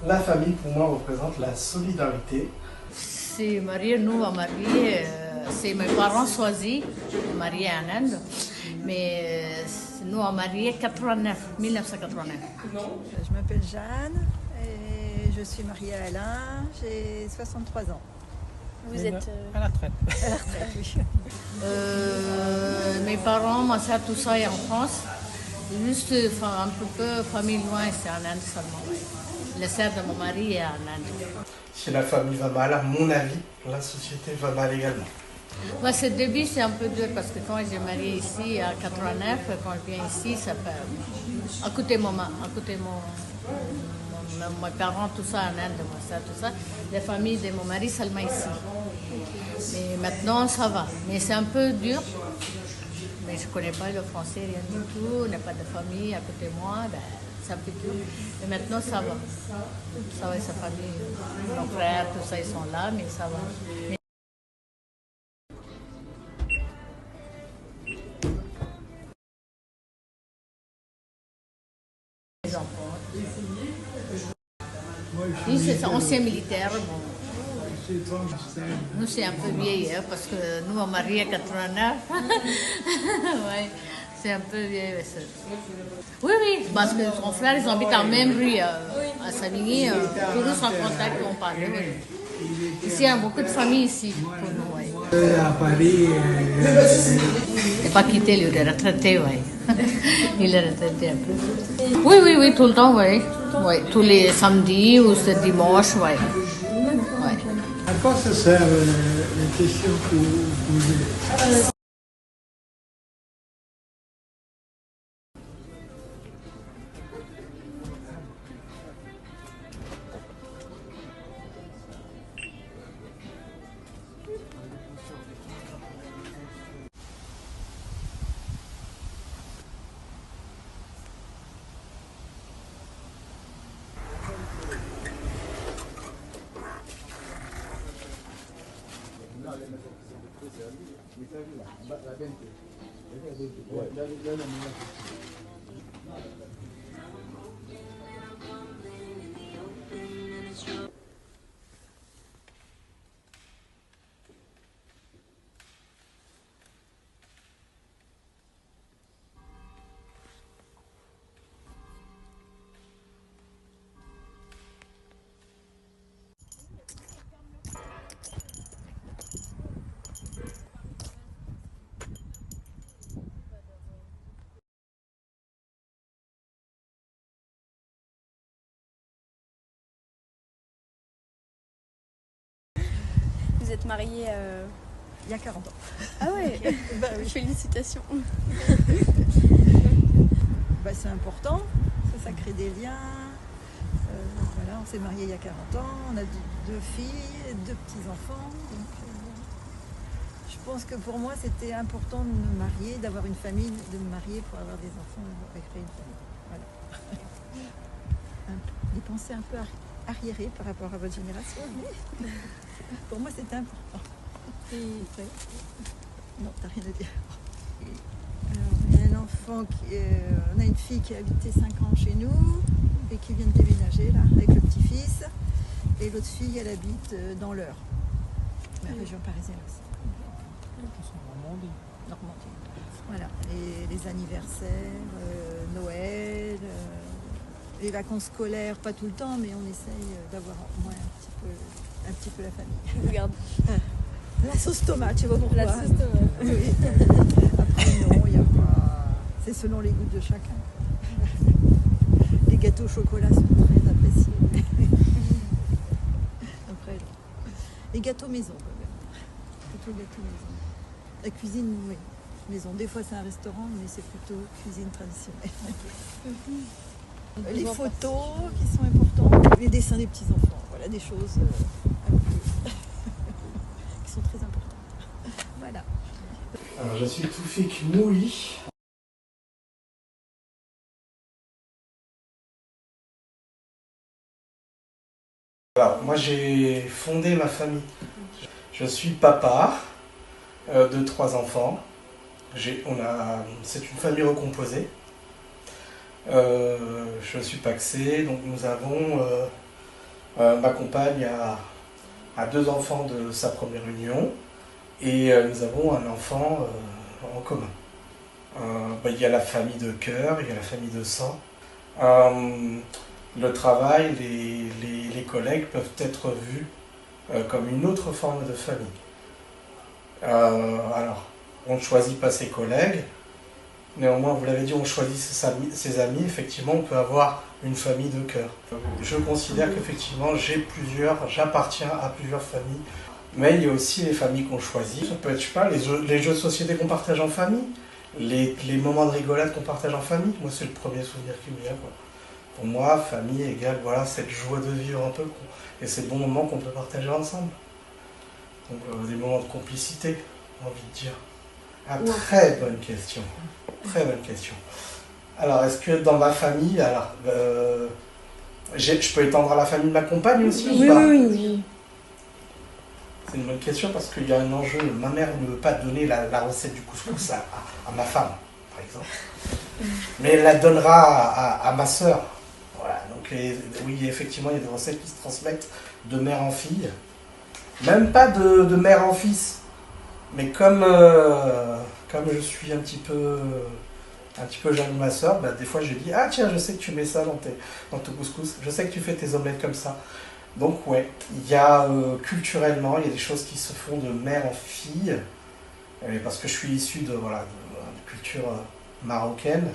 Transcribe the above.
La famille, pour moi, représente la solidarité. C'est marié, nous, on marié, c'est mes parents choisis, mariés en Inde, mais nous, on marié 1989. Je m'appelle Jeanne et je suis mariée à Alain, j'ai 63 ans. Vous êtes à la retraite. À la retraite, oui. Mes parents, ma soeur, tout ça est en France. Juste un peu famille loin, c'est en Inde seulement. La sœur de mon mari est en Inde. Si la famille va mal, à mon avis, la société va mal également. Moi, ce début, c'est un peu dur parce que quand j'ai marié ici à 89, quand je viens ici, ça fait à côté mes parents, tout ça en Inde, moi, ça, tout ça. La famille de mon mari seulement ici. Mais maintenant, ça va. Mais c'est un peu dur. Mais je ne connais pas le français, rien du tout. On n'a pas de famille à côté de moi. Ben, c'est un peu dur. Mais maintenant, ça va. Ça va, sa famille, mon frère, tout ça, ils sont là, mais ça va. Mais les enfants. Lui, c'est ancien militaire. Bon. Nous, c'est un peu vieille, hein, parce que nous, on marié à 89. Ouais, c'est un peu vieille. Oui, oui, parce que son frère, ils habitent en même rue, à Savigny. Tous en contact, on parle. Oui. Ici, il y a beaucoup de familles ici, pour nous. Ouais. À Paris. Il n'est pas quitté, lui, il est retraité, oui. Il est retraité un peu. Oui, oui, oui, tout le temps, oui. Oui, tous les samedis ou ce dimanche, oui. Ouais. À quoi ça sert les questions que vous posez? Vous êtes mariée Il y a 40 ans. Ah ouais. Bah oui. Félicitations. Bah, c'est important, ça crée des liens. Voilà, on s'est mariés il y a 40 ans, on a deux filles, deux petits-enfants. Donc, je pense que pour moi, c'était important de me marier, d'avoir une famille, de me marier pour avoir des enfants et créer une famille. Voilà. Des pensées un peu arriérées par rapport à votre génération, mais pour moi, c'était important. Non, t'as rien à dire. Alors, il y a un enfant on a une fille qui a habité 5 ans chez nous et qui vient de déménager là avec le petit-fils. Et l'autre fille, elle habite dans l'Eure, la région parisienne aussi. Normandie. Voilà. Et les anniversaires, Noël, les vacances scolaires, pas tout le temps, mais on essaye d'avoir au moins un petit peu la famille. Regarde. La sauce tomate, je sais pas pourquoi. La sauce tomate. Oui. Après, non, il n'y a pas. C'est selon les goûts de chacun. Les gâteaux au chocolat sont très appréciés. Après, les gâteaux maison, quand même. Plutôt gâteaux maison. La cuisine, oui, maison. Des fois, c'est un restaurant, mais c'est plutôt cuisine traditionnelle. Les photos qui sont importantes, les dessins des petits-enfants. Voilà, des choses un peu qui sont très importantes. Voilà. Alors, je suis Toufik Mouli. Alors, moi, j'ai fondé ma famille. Je suis papa de 3 enfants. C'est une famille recomposée. Je suis pacsé, donc nous avons Ma compagne a 2 enfants de sa première union et nous avons un enfant en commun. Il y a la famille de cœur, il y a la famille de sang. Le travail, les collègues peuvent être vus comme une autre forme de famille. Alors, on ne choisit pas ses collègues, néanmoins, vous l'avez dit, on choisit ses amis. Effectivement, on peut avoir une famille de cœur. Je considère qu'effectivement, j'appartiens à plusieurs familles, mais il y a aussi les familles qu'on choisit. Ça peut être, je sais pas, les jeux de société qu'on partage en famille, les moments de rigolade qu'on partage en famille. Moi, c'est le premier souvenir qui me vient, quoi. Pour moi, famille égale, voilà, cette joie de vivre un peu, et ces bons moments qu'on peut partager ensemble. Donc, des moments de complicité, j'ai envie de dire. Ah, très bonne question. Très bonne question. Alors, est-ce que dans ma famille, je peux étendre à la famille de ma compagne aussi ou pas? Oui. C'est une bonne question parce qu'il y a un enjeu. Ma mère ne veut pas donner la recette du couscous à ma femme, par exemple. Mais elle la donnera à ma sœur. Voilà. Donc, oui, effectivement, il y a des recettes qui se transmettent de mère en fille. Même pas de mère en fils. Mais comme je suis un petit peu jaloux de ma soeur, des fois je dis « Ah tiens, je sais que tu mets ça dans ton couscous, je sais que tu fais tes omelettes comme ça. » Donc ouais, il y a culturellement, il y a des choses qui se font de mère en fille, parce que je suis issu de culture marocaine.